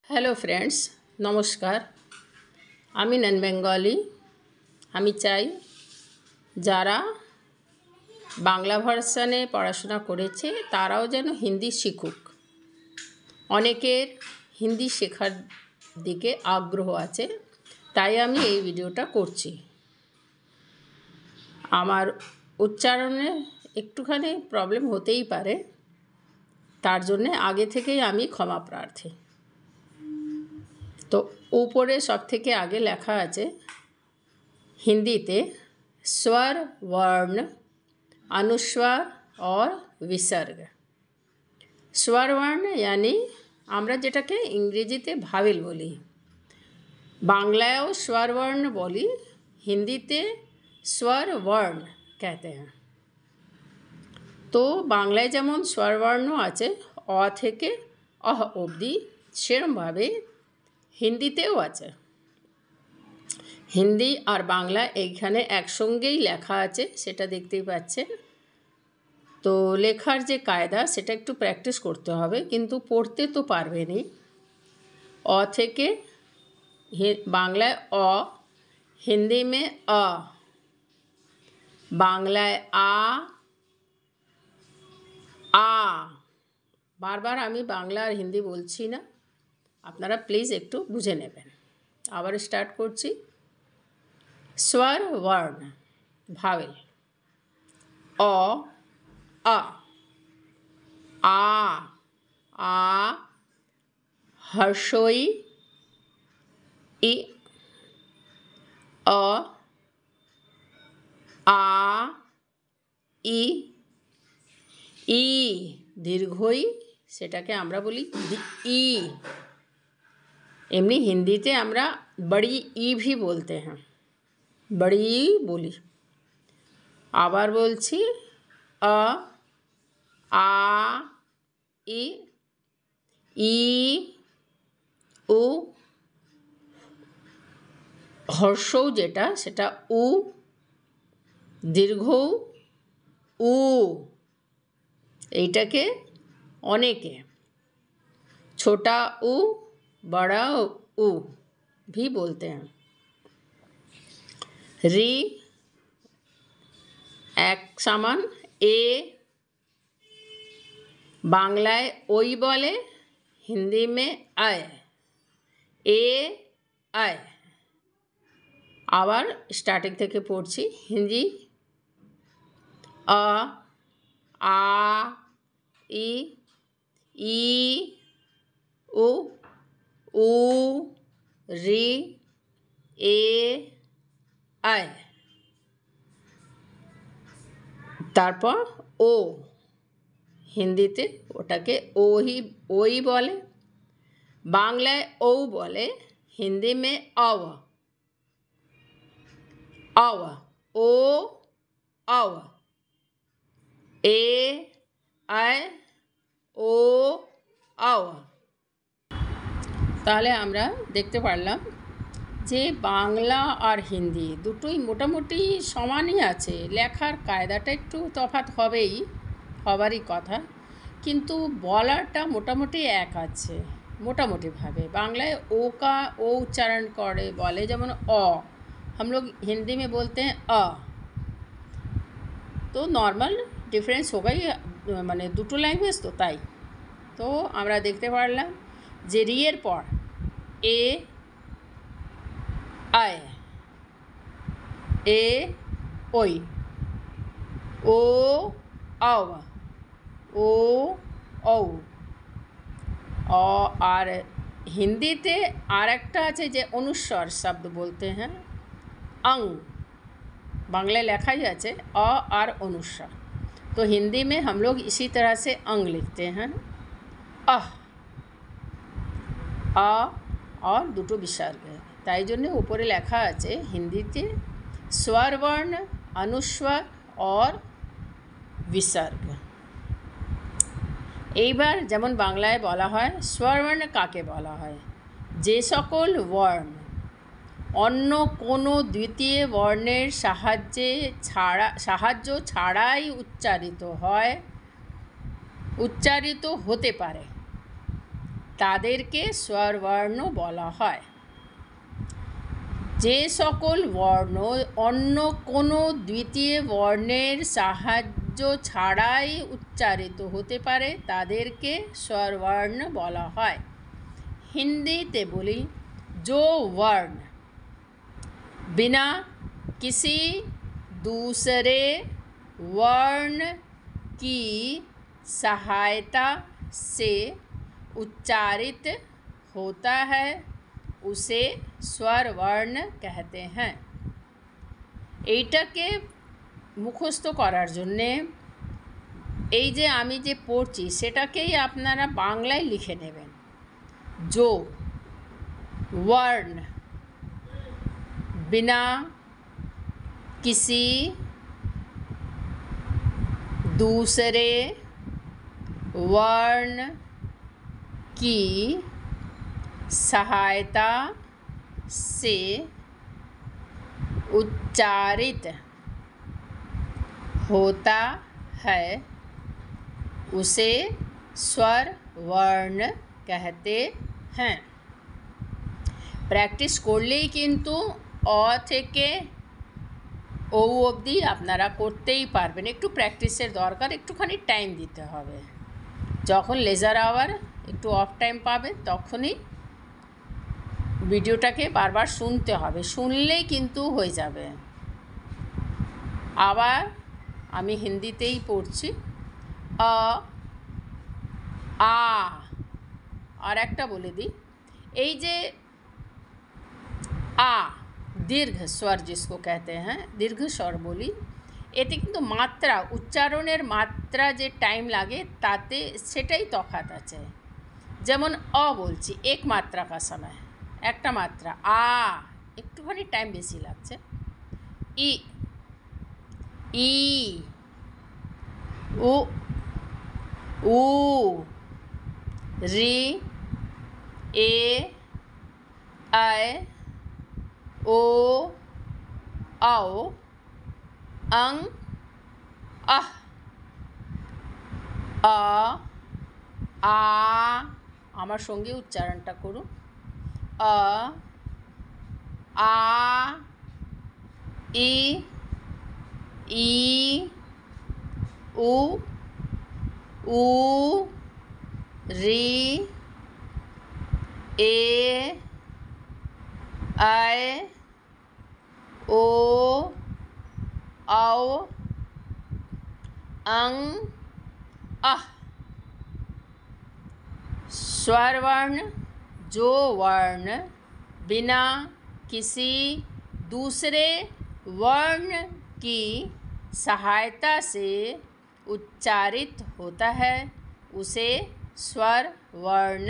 Hello friends, নমস্কার। আমি নন Bengali. আমি চাই যারা বাংলা ভার্সানে পড়াশোনা করেছে তারাও যেন হিন্দি শিখুক। অনেকের হিন্দি শেখার দিকে আগ্রহ আছে, তাই আমি এই ভিডিওটা করছি। আমার উচ্চারণে একটুখানি প্রবলেম হতেই পারে, তার জন্যে আগে থেকেই আমি ক্ষমা প্রার্থী। তো ऊपरे सब থেকে आगे লেখা আছে हिंदीते स्वर वर्ण अनुस्वार और विसर्ग। स्वर वर्ण यानी আমরা যেটাকে ইংরেজিতে ভাওয়েল বলি, বাংলায়ও स्वर वर्ण বলি, হিন্দিতে स्वर वर्ण कहते हैं। তো বাংলায় যেমন स्वर वर्ण আছে অ থেকে অহ অবধি, সেরকমভাবে হিন্দিতেও আছে। হিন্দি আর বাংলা এইখানে একসঙ্গেই লেখা আছে, সেটা দেখতেই পাচ্ছেন। তো লেখার যে কায়দা সেটা একটু প্র্যাকটিস করতে হবে, কিন্তু পড়তে তো পারবেনই। অ থেকে বাংলায় অ, হিন্দি মে অ, বাংলায় আ আ। বারবার আমি বাংলা আর হিন্দি বলছি না, আপনারা প্লিজ একটু বুঝে নেবেন। আবার স্টার্ট করছি। स्वर वर्ण भावेल अ आ आ हर्षोई इ अ आ इ ই দীর্ঘই, সেটাকে আমরা বলি ই। এমনি হিন্দিতে আমরা बड़ी ई भी बोलते हैं, बड़ी ई बोली। আবার বলছি अ आ ই ই উ, হর্ষও যেটা সেটা উ, দীর্ঘ উ। এইটাকে অনেকে छोटा ऊ बड़ा ऊ भी बोलते हैं। री एक समान ए, বাংলায় ওই বলে, হিন্দি में आय, ए आय। আবার স্টার্টিং থেকে পড়ছি। হিন্দি अ आ इ ई उ ऊ রি এ আয়। তারপর ও, হিন্দিতে ওটাকে ওই বলে, বাংলায় ও বলে, হিন্দি মে অव অव ও অव। এ আয় ও অव। তাহলে আমরা দেখতে পারলাম যে বাংলা আর হিন্দি দুটোই মোটামুটি সমানই আছে। লেখার কায়দাটা একটু তফাৎ হবেই, হবারই কথা, কিন্তু বলাটা মোটামুটি এক আছে মোটামুটিভাবে। বাংলায় ও का ও উচ্চারণ করে বলে, যেমন অ, हम लोग हिंदी में बोलते हैं अ। তো নর্মাল ডিফারেন্স होगाই, মানে দুটো ল্যাঙ্গুয়েজ তো, তাই। তো আমরা দেখতে পারলাম যে রিয়ের পর এ আয়, এ ওই, ও অव ও ঔ। আর হিন্দিতে আর একটা আছে যে অনুস্বার শব্দ বলতে হ্যাঁ, अंग। बांग्ला लिखा ही আছে अ और अनुस्वार। तो हिंदी में हम लोग इसी तरह से अंग लिखते हैं, अ और দুটো বিসর্গ। তাই জন্য উপরে লেখা আছে হিন্দিতে स्वर वर्ण अनुस्वार और विसर्ग। এইবার যেমন বাংলায় বলা হয় स्वर वर्ण কাকে বলা হয়, যে সকল বর্ণ অন্য কোনো দ্বিতীয় বর্ণের সাহায্য ছাড়াই উচ্চারিত হতে পারে, তাদেরকে স্বরবর্ণ বলা হয়। যে সকল বর্ণ অন্য কোনো দ্বিতীয় বর্ণের সাহায্য ছাড়াই উচ্চারিত হতে পারে তাদেরকে স্বরবর্ণ বলা হয়। হিন্দিতে বলি, जो वर्ण बिना किसी दूसरे वर्ण की सहायता से उच्चारित होता है उसे स्वर वर्ण कहते हैं। এইটাকে মুখস্থ করার জন্যে এই যে আমি যে পড়ছি সেটাকেই আপনারা বাংলায় লিখে নেবেন। जो वर्ण बिना किसी दूसरे वर्ण की सहायता से उच्चारित होता है उसे स्वर वर्ण कहते हैं। প্র্যাকটিস করলেই কিন্তু অ থেকে ও অবধি আপনারা করতেই পারবেন। একটু প্র্যাকটিসের দরকার, একটুখানি টাইম দিতে হবে। যখন লেজার আওয়ার একটু অফ টাইম পাবেন তখনই ভিডিওটাকে বারবার শুনতে হবে, শুনলেই কিন্তু হয়ে যাবে। আবার আমি হিন্দিতেই পড়ছি। আর একটা বলে দিই, এই যে आ दीर्घ स्वर जिसको कहते हैं, दीर्घ स्वर बोली, এতে কিন্তু মাত্রা উচ্চারণের মাত্রা যে টাইম লাগে তাতে সেটাই তফাৎ আছে। যেমন অ বলছি এক মাত্রা কা সময়, একটা মাত্রা। আ একটুখানি টাইম বেশি লাগছে। ই ই উ উ রি এ আয় ओ आओ अं अह अ आ আমার সঙ্গে উচ্চারণটা করুন। अ आ ই ই উ উ রি এ आय ओ आओ अं अह। स्वर वर्ण जो वर्ण बिना किसी दूसरे वर्ण की सहायता से उच्चारित होता है उसे स्वर वर्ण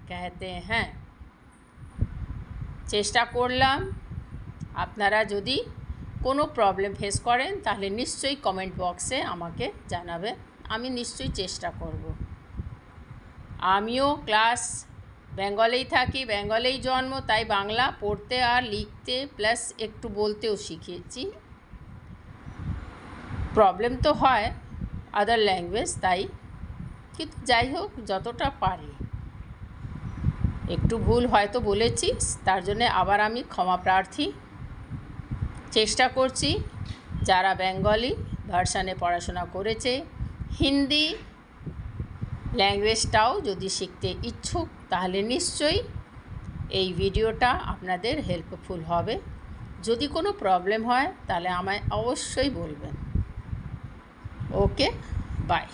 कहते हैं। চেষ্টা করলাম। আপনারা যদি কোনো প্রবলেম ফেস করেন তাহলে নিশ্চয়ই কমেন্ট বক্সে আমাকে জানাবেন, আমি নিশ্চয়ই চেষ্টা করব। আমিও ক্লাস বেঙ্গলেই থাকি, বেঙ্গলেই জন্ম, তাই বাংলা পড়তে আর লিখতে প্লাস একটু বলতেও শিখেছি। প্রবলেম তো হয় আদার ল্যাঙ্গুয়েজ, তাই কিন্তু যাই হোক যতটা পারি। একটু ভুল হয়তো বলেছি, তার জন্যে আবার আমি ক্ষমা প্রার্থী। চেষ্টা করছি যারা বেঙ্গলি ভার্সানে পড়াশোনা করেছে হিন্দি ল্যাঙ্গুয়েজটাও যদি শিখতে ইচ্ছুক তাহলে নিশ্চয়ই এই ভিডিওটা আপনাদের হেল্পফুল হবে। যদি কোনো প্রবলেম হয় তাহলে আমায় অবশ্যই বলবেন। ওকে, বাই।